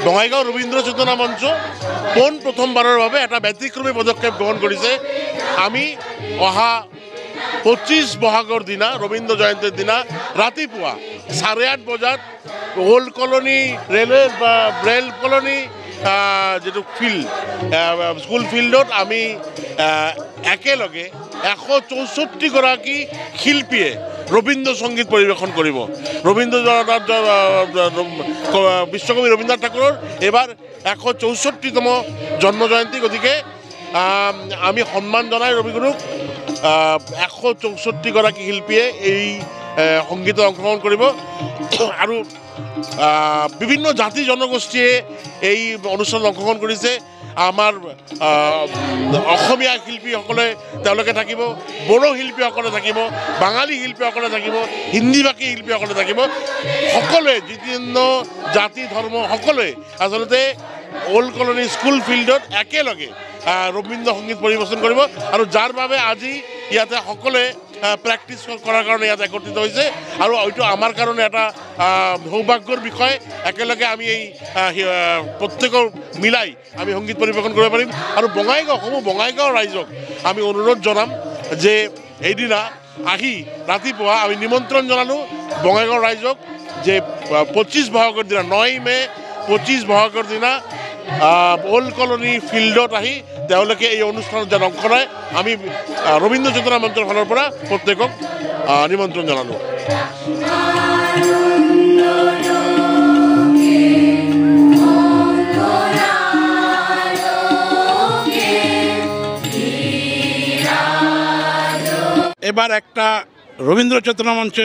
বঙাইগাঁও ৰবীন্দ্ৰ চেতনা মঞ্চ পোন প্ৰথমবাৰৰ বাবে এটা ব্যতিক্ৰমী পদক্ষেপ গ্ৰহণ কৰিছে। আমি অহা 25 বহাগৰ দিনা ৰবীন্দ্ৰ জয়ন্তীৰ দিনা ৰাতিপুৱা 8:30 বজাত ওল্ড কলনী ৰেলৱে বা ব্ৰেল কলনী যেটো ফিল্ড স্কুল ফিল্ডত আমি একেলগে 164গৰাকী শিল্পীয়ে ৰবীন্দ্ৰ সঙ্গীত পৰিবেশন কৰব। বিশ্বকবি ৰবীন্দ্ৰনাথ ঠাকুৰেৰ এবাৰ 164তম জন্মজয়ন্তী, গতিকে আমি সম্মান জানাই ৰবিগুৰুক। 164গৰাকী শিল্পীয়ে এই সংগীতত অংশগ্ৰহণ কৰব আৰ বিভিন্ন জাতি জনগোষ্ঠীয়ে এই অনুষ্ঠানত অংশগ্ৰহণ কৰেছে। আমাৰ অসমীয়া শিল্পীসকলে তেওঁলোকে থাকিব, বড়ো শিল্পীসকলে থাকিব, বাঙালী শিল্পীসকলে থাকিব, হিন্দীভাষী শিল্পীসকলে থাকিব। সকলোৱে বিভিন্ন জাতি ধৰ্ম সকলোৱে আচলতে ওল্ড কলনী স্কুল ফিল্ডত একেলগে ৰবীন্দ্ৰ সংগীত পৰিৱেশন কৰিব আৰু যাৰ বাবে আজি ইয়াতে সকলোৱে প্ৰেক্টিছ কৰাৰ কাৰণে ইয়াত একত্ৰিত হৈছে। আৰু এইটো আমাৰ কাৰণে এটা সৌভাগ্যৰ বিষয়, একেলগে আমি এই প্ৰত্যেকৰ মিলাই আমি সংগীত পৰিৱেশন কৰিব পাৰিম। আৰু বঙাইগাঁও ৰাইজক আমি অনুৰোধ জনাম যে এইদিনা আহি ৰাতিপুৱা আমি নিমন্ত্ৰণ জনালোঁ বঙাইগাঁও ৰাইজক যে 25 বহাগৰ দিনা 9 মে 25 বহাগৰ দিনা ওল্ড কলনী ফিল্ডত আহি তেওঁলোকে এই অনুষ্ঠানত যেন অংশ লয়। আমি রবীন্দ্র চেতনা মঞ্চৰ ফালৰ পৰা প্ৰত্যেকক নিমন্ত্ৰণ জনালোঁ। এবার একটা রবীন্দ্র চেতনা মঞ্চ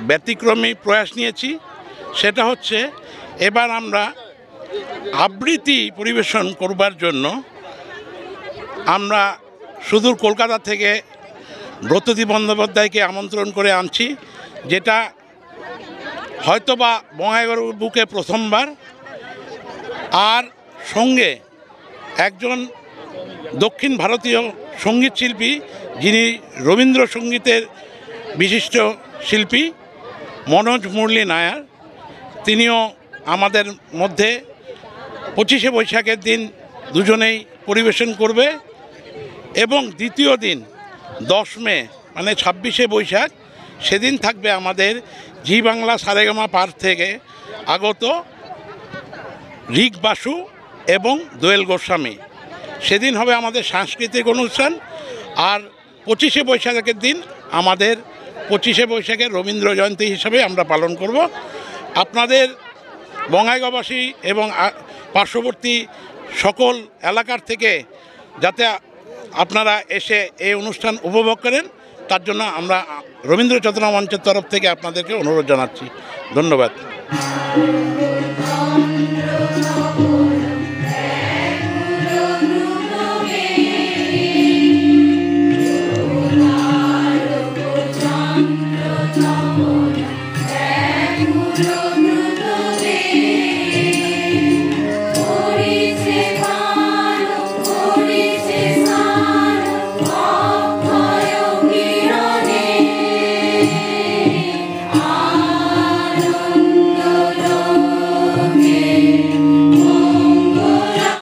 ব্যতিক্রমী প্রয়াস নিয়েছি, সেটা হচ্ছে এবার আমরা আবৃত্তি পরিবেশন করবার জন্য আমরা সুদূর কলকাতা থেকে ব্রততী বন্দ্যোপাধ্যায়কে আমন্ত্রণ করে আনছি, যেটা হয়তোবা বঙাইগাঁও বুকে প্রথমবার। আর সঙ্গে একজন দক্ষিণ ভারতীয় সঙ্গীত শিল্পী, যিনি রবীন্দ্রসঙ্গীতের বিশিষ্ট শিল্পী মনোজ মুরলী নায়ার, তিনিও আমাদের মধ্যে 25শে বৈশাখের দিন দুজনেই পরিবেশন করবে। এবং দ্বিতীয় দিন 10 মে মানে 26শে বৈশাখ, সেদিন থাকবে আমাদের জি বাংলা সারেগামা পার্ক থেকে আগত ঋক বাসু এবং দোয়েল গোস্বামী। সেদিন হবে আমাদের সাংস্কৃতিক অনুষ্ঠান। আর 25শে বৈশাখের দিন আমাদের 25শে বৈশাখের রবীন্দ্র জয়ন্তী হিসাবে আমরা পালন করব। আপনাদের বঙাইগাঁওবাসী এবং পার্শ্ববর্তী সকল এলাকার থেকে যাতে আপনারা এসে এই অনুষ্ঠান উপভোগ করেন, তার জন্য আমরা রবীন্দ্র চেতনা মঞ্চের তরফ থেকে আপনাদেরকে অনুরোধ জানাচ্ছি। ধন্যবাদ। Thank you.